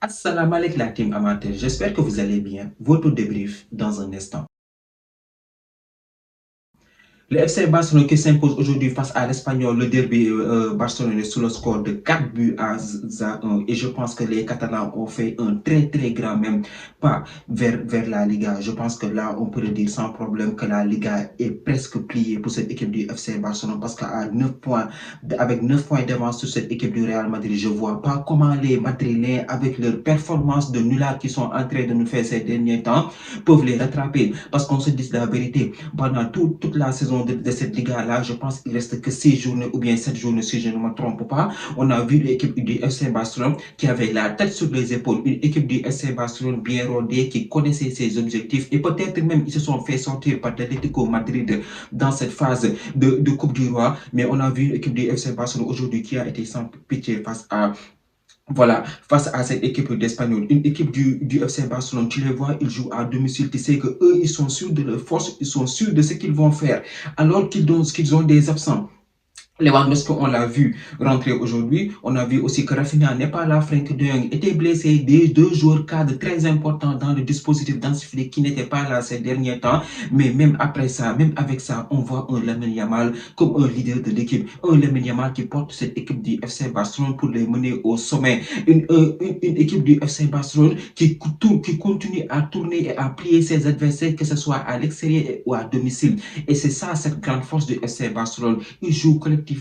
Assalamu alaikum la team amateur, j'espère que vous allez bien. Votre débrief dans un instant. Le FC Barcelone qui s'impose aujourd'hui face à l'Espagnol, le derby barcelonais sous le score de 4 buts à 1. Et je pense que les Catalans ont fait un très grand même pas vers la Liga. Je pense que là, on peut le dire sans problème que la Liga est presque pliée pour cette équipe du FC Barcelone parce qu'à 9 points, avec 9 points d'avance sur cette équipe du Real Madrid, je ne vois pas comment les Madrilènes, avec leur performance de nulard qui sont en train de nous faire ces derniers temps, peuvent les rattraper. Parce qu'on se dit la vérité, pendant toute la saison de cette Liga-là, je pense qu'il reste que 6 journées ou bien 7 journées si je ne me trompe pas. On a vu l'équipe du FC Barcelone qui avait la tête sur les épaules, une équipe du FC Barcelone bien rodée qui connaissait ses objectifs et peut-être même ils se sont fait sortir par l'Atlético Madrid dans cette phase de Coupe du Roi. Mais on a vu l'équipe du FC Barcelone aujourd'hui qui a été sans pitié face à cette équipe d'Espagnol, une équipe du FC Barcelone, tu les vois, ils jouent à domicile, tu sais que eux, ils sont sûrs de leur force, ils sont sûrs de ce qu'ils vont faire, alors qu'ils ont des absents. Lewandowski, on l'a vu rentrer aujourd'hui. On a vu aussi que Rafinha n'est pas là. Frenkie de Jong était blessé. Des deux joueurs cadres très importants dans le dispositif d'Ansfili qui n'étaient pas là ces derniers temps. Mais même après ça, même avec ça, on voit un Lamine Yamal comme un leader de l'équipe. Un Lamine Yamal qui porte cette équipe du FC Barcelone pour les mener au sommet. Une équipe du FC Barcelone qui continue à tourner et à plier ses adversaires, que ce soit à l'extérieur ou à domicile. Et c'est ça, cette grande force du FC Barcelone. Ils jouent collectivement,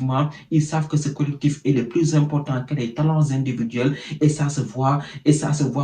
ils savent que ce collectif est le plus important que les talents individuels et ça se voit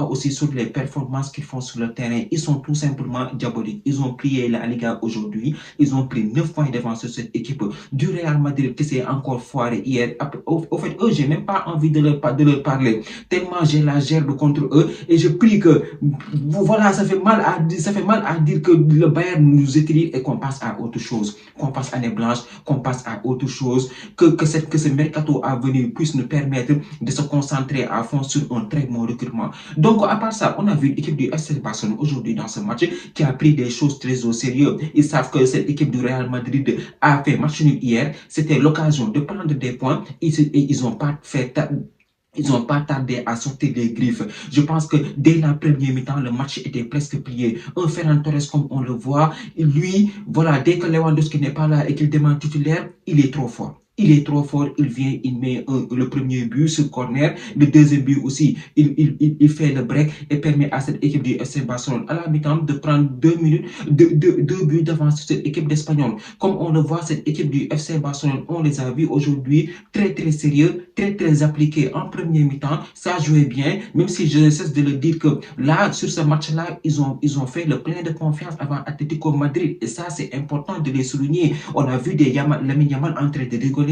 aussi sur les performances qu'ils font sur le terrain. Ils sont tout simplement diaboliques. Ils ont plié la Liga aujourd'hui, ils ont pris 9 points d'avance sur cette équipe du Real Madrid qui s'est encore foiré hier. Au fait, eux, j'ai même pas envie de leur parler tellement j'ai la gerbe contre eux et je prie que voilà, ça fait mal à dire que le Bayern nous étire et qu'on passe à autre chose, qu'on passe année blanche, qu'on passe à autre chose, que ce mercato à venir puisse nous permettre de se concentrer à fond sur un très bon recrutement. Donc, à part ça, on a vu l'équipe du FC Barcelone aujourd'hui dans ce match qui a pris des choses très au sérieux. Ils savent que cette équipe du Real Madrid a fait match nul hier. C'était l'occasion de prendre des points et ils n'ont pas fait ils n'ont pas tardé à sortir des griffes. Je pense que dès la première mi-temps, le match était presque plié. Un Ferran Torres, comme on le voit, lui, voilà, dès que Lewandowski n'est pas là et qu'il demande titulaire, il est trop fort. Il est trop fort, il vient, il met le premier but sur corner, le deuxième but aussi, il fait le break et permet à cette équipe du FC Barcelone à la mi-temps de prendre 2 buts d'avance sur cette équipe d'Espagnol. Comme on le voit, cette équipe du FC Barcelone, on les a vus aujourd'hui très sérieux, très appliqués en premier mi-temps. Ça jouait bien, même si je ne cesse de le dire que là, sur ce match-là, ils ont fait le plein de confiance avant Atlético Madrid et ça, c'est important de les souligner. On a vu Lamine Yamal en train de rigoler,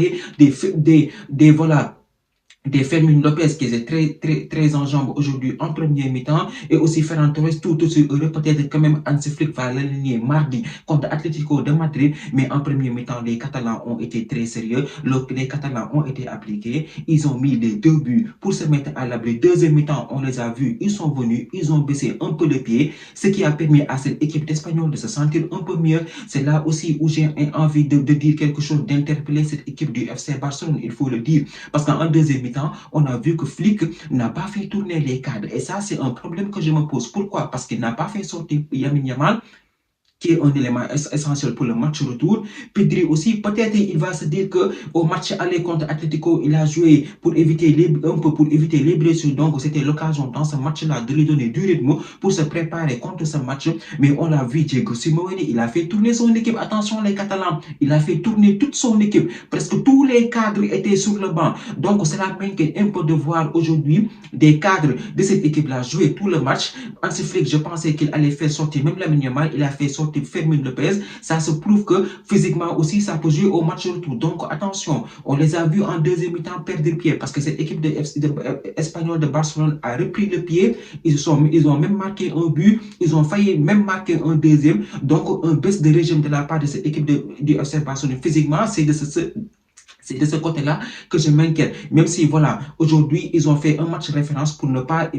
des Fermin Lopez qui est très en jambes aujourd'hui en premier mi-temps et aussi Ferran Torres tout aussi heureux. Peut-être quand même Hansi Flick va l'aligner mardi contre Atlético de Madrid, mais en premier mi-temps, les Catalans ont été très sérieux. Les Catalans ont été appliqués. Ils ont mis les 2 buts pour se mettre à l'abri. Deuxième mi-temps, on les a vus. Ils sont venus, ils ont baissé un peu le pied, ce qui a permis à cette équipe d'Espagnols de se sentir un peu mieux. C'est là aussi où j'ai envie de dire quelque chose, d'interpeller cette équipe du FC Barcelone, il faut le dire. Parce qu'en deuxième mi-temps, on a vu que Flick n'a pas fait tourner les cadres. Et ça, c'est un problème que je me pose. Pourquoi? Parce qu'il n'a pas fait sortir Lamine Yamal, qui est un élément essentiel pour le match retour. Pedri aussi, peut-être il va se dire que au match aller contre Atlético, il a joué pour éviter les blessures. Donc, c'était l'occasion dans ce match-là de lui donner du rythme pour se préparer contre ce match. Mais on l'a vu, Diego Simeone, il a fait tourner son équipe. Attention les Catalans, il a fait tourner toute son équipe. Presque tous les cadres étaient sur le banc. Donc, cela m'inquiète un peu de voir aujourd'hui des cadres de cette équipe-là jouer tout le match. Hansi Flick, je pensais qu'il allait faire sortir même Lamine Yamal, il a fait sortir Fermin Lopez. Ça se prouve que physiquement aussi ça peut jouer au match retour. Donc attention, on les a vus en deuxième mi-temps perdre le pied parce que cette équipe espagnole de Barcelone a repris le pied. Ils ont même marqué un but, ils ont failli même marquer un deuxième. Donc un baisse de régime de la part de cette équipe du FC Barcelone. Physiquement, C'est de ce côté-là que je m'inquiète. Même si, voilà, aujourd'hui, ils ont fait un match référence pour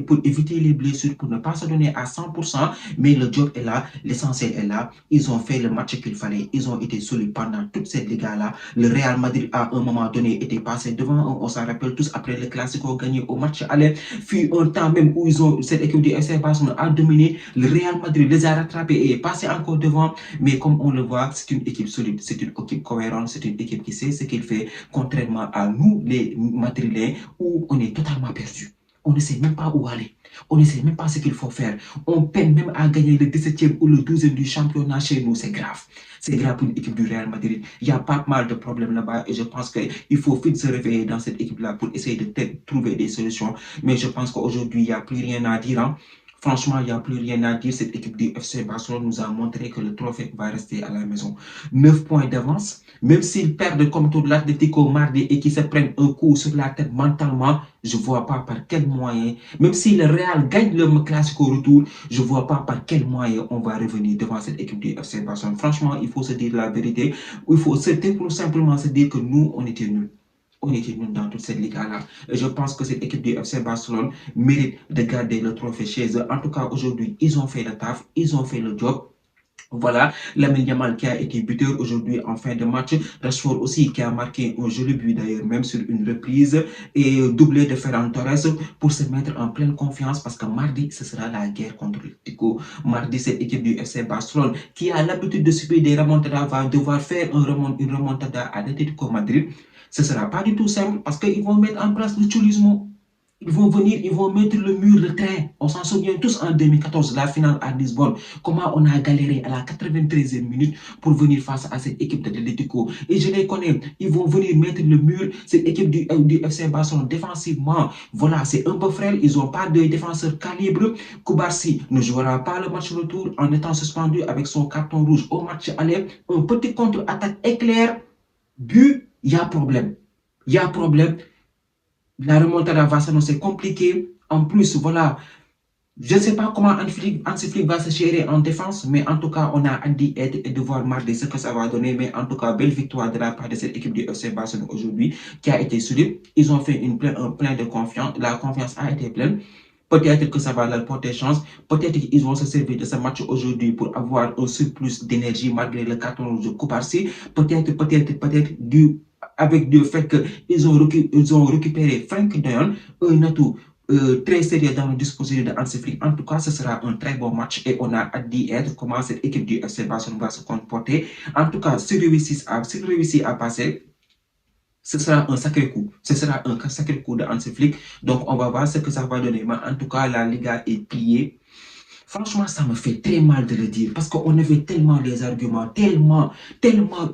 pour éviter les blessures, pour ne pas se donner à 100%, mais le job est là, l'essentiel est là. Ils ont fait le match qu'il fallait. Ils ont été solides pendant toute cette Liga-là. Le Real Madrid, à un moment donné, était passé devant. On s'en rappelle tous après le Classico gagné au match aller. Fut un temps même où cette équipe du FC Barcelone a dominé. Le Real Madrid les a rattrapés et est passé encore devant. Mais comme on le voit, c'est une équipe solide, c'est une équipe cohérente, c'est une équipe qui sait ce qu'il fait. Contrairement à nous, les Madrilèns, où on est totalement perdu. On ne sait même pas où aller. On ne sait même pas ce qu'il faut faire. On peine même à gagner le 17e ou le 12e du championnat chez nous. C'est grave. C'est grave pour une équipe du Real Madrid. Il y a pas mal de problèmes là-bas et je pense qu'il faut vite se réveiller dans cette équipe-là pour essayer de trouver des solutions. Mais je pense qu'aujourd'hui, il n'y a plus rien à dire. Hein. Franchement, il n'y a plus rien à dire. Cette équipe du FC Barcelone nous a montré que le trophée va rester à la maison. 9 points d'avance. Même s'ils perdent comme tout l'Atlético mardi et qu'ils se prennent un coup sur la tête mentalement, je ne vois pas par quel moyen. Même si le Real gagne le classique au retour, je ne vois pas par quel moyen on va revenir devant cette équipe du FC Barcelone. Franchement, il faut se dire la vérité. Il faut simplement se dire que nous, on était nuls. On était nuls dans toute cette Liga-là. Je pense que cette équipe du FC Barcelone mérite de garder le trophée chez eux. En tout cas, aujourd'hui, ils ont fait le taf, ils ont fait le job. Voilà, Lamine Yamal qui a été buteur aujourd'hui en fin de match. Rashford aussi qui a marqué un joli but d'ailleurs, même sur une reprise. Et doublé de Ferran Torres pour se mettre en pleine confiance parce que mardi, ce sera la guerre contre le Tico. Mardi, cette équipe du FC Barcelone qui a l'habitude de subir des remontadas va devoir faire une remontada à l'Atlético Madrid. Ce ne sera pas du tout simple parce qu'ils vont mettre en place le chulismo. Ils vont venir, ils vont mettre le mur de train. On s'en souvient tous en 2014, la finale à Lisbonne. Comment on a galéré à la 93e minute pour venir face à cette équipe de l'Atlético. Et je les connais. Ils vont venir mettre le mur. Cette équipe du FC Barcelone défensivement, voilà, c'est un peu frêle. Ils n'ont pas de défenseur calibre. Koubarsi ne jouera pas le match retour en étant suspendu avec son carton rouge au match aller. Un petit contre-attaque éclair. But, il y a problème. Il y a problème. La remontada va s'annoncer compliquée. En plus, voilà, je ne sais pas comment Hansi Flick va se gérer en défense, mais en tout cas, on a hâte d'y être et de voir mardi ce que ça va donner. Mais en tout cas, belle victoire de la part de cette équipe du FC Barcelone aujourd'hui qui a été solide. Ils ont fait un plein de confiance. La confiance a été pleine. Peut-être que ça va leur porter chance. Peut-être qu'ils vont se servir de ce match aujourd'hui pour avoir un surplus d'énergie malgré le carton rouge de Koubarsi. Peut-être avec le fait qu'ils ont récupéré Frank de Jong, un atout très sérieux dans le dispositif de Hansi Flick. En tout cas, ce sera un très bon match et on a hâte d'y être comment cette équipe du FC Barcelone va se comporter. En tout cas, s'ils réussissent à passer, ce sera un sacré coup. Ce sera un sacré coup de Hansi Flick. Donc, on va voir ce que ça va donner. Mais en tout cas, la Liga est pliée. Franchement, ça me fait très mal de le dire parce qu'on avait tellement les arguments, tellement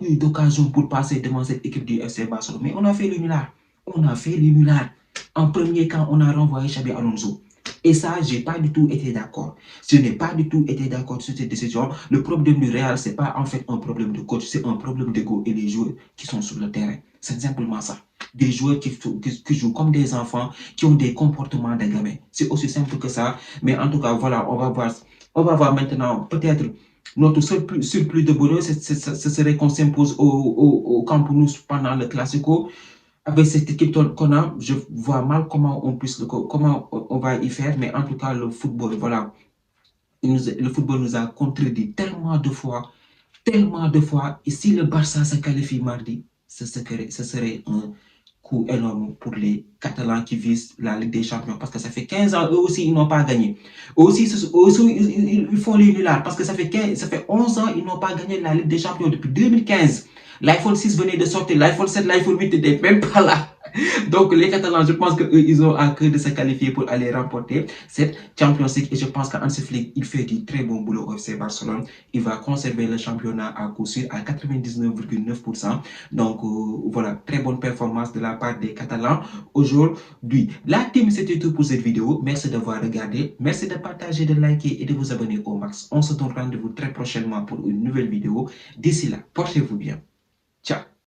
eu d'occasion pour passer devant cette équipe du FC Barcelone. Mais on a fait le nulard. On a fait le nulard. En premier, quand on a renvoyé Xabi Alonso. Et ça, je n'ai pas du tout été d'accord. Je n'ai pas du tout été d'accord sur cette décision. Le problème du Real, ce n'est pas en fait un problème de coach, c'est un problème d'ego et les joueurs qui sont sur le terrain. C'est simplement ça. Des joueurs qui jouent comme des enfants, qui ont des comportements de gamins. C'est aussi simple que ça. Mais en tout cas, voilà, on va voir maintenant, peut-être, notre surplus de bonheur, ce serait qu'on s'impose au Camp Nou pendant le Classico. Avec cette équipe qu'on a, je vois mal comment on va y faire, mais en tout cas, le football, voilà, le football nous a contredit tellement de fois, et si le Barça se qualifie mardi, ce serait un coup énorme pour les Catalans qui visent la Ligue des Champions, parce que ça fait 15 ans, eux aussi, ils n'ont pas gagné. Eux aussi, ils font les nullards, parce que ça fait 11 ans, ils n'ont pas gagné la Ligue des Champions depuis 2015. L'iPhone 6 venait de sortir, l'iPhone 7, l'iPhone 8 n'étaient même pas là. Donc les Catalans, je pense qu'eux, ils ont à cœur de se qualifier pour aller remporter cette Champions League. Et je pense qu'Hansi Flick, il fait du très bon boulot au FC Barcelone. Il va conserver le championnat à coup sûr à 99,9%. Donc voilà, très bonne performance de la part des Catalans aujourd'hui. La team, c'était tout pour cette vidéo. Merci d'avoir regardé. Merci de partager, de liker et de vous abonner au max. On se donne rendez-vous très prochainement pour une nouvelle vidéo. D'ici là, portez-vous bien.